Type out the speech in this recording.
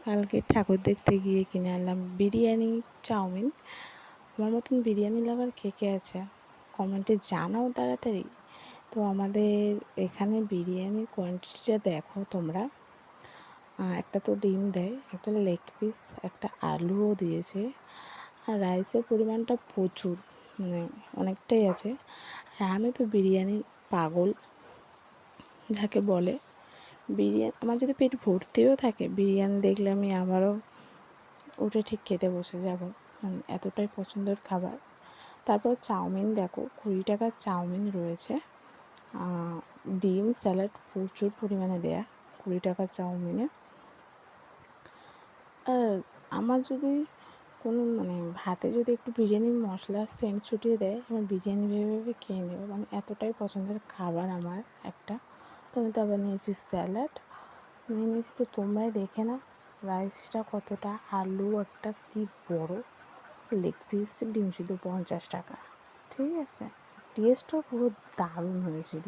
কালকে ঠাকুর দেখতে গিয়ে কিনে আনলাম বিরিয়ানি, চাউমিন। আমার মতন বিরিয়ানি লাভার কে কে আছে কমেন্টে জানাও তাড়াতাড়ি। তো আমাদের এখানে বিরিয়ানির কোয়ান্টিটিটা দেখো তোমরা। একটা তো ডিম দেয়, একটা লেগ পিস, একটা আলুও দিয়েছে, আর রাইসের পরিমাণটা প্রচুর, মানে অনেকটাই আছে। আর আমি তো বিরিয়ানির পাগল যাকে বলে। বিরিয়ানি আমার যদি পেট ভর্তিও থাকে, বিরিয়ানি দেখলে আমি আবারও উঠে ঠিক খেতে বসে যাব, মানে এতটাই পছন্দের খাবার। তারপর চাউমিন দেখো, 20 টাকার চাউমিন রয়েছে। ডিম স্যালাড প্রচুর পরিমাণে দেয়া 20 টাকার চাউমিনে। আর আমার যদি কোনো ভাতে যদি একটু বিরিয়ানির মশলা সেন্ট ছুটিয়ে দেয়, আমি বিরিয়ানি ভেবে ভেবে খেয়ে নেব, মানে এতটাই পছন্দের খাবার আমার একটা। তো আমি তারপর নিয়েছি স্যালাড নিয়ে নিয়েছি। তো তোমরাই দেখে নাও রাইসটা কতটা, আলু একটা কি বড়, লেগ পিস, ডিম শুধু 50 টাকা। ঠিক আছে, টেস্টও পুরো দারুণ হয়েছিল।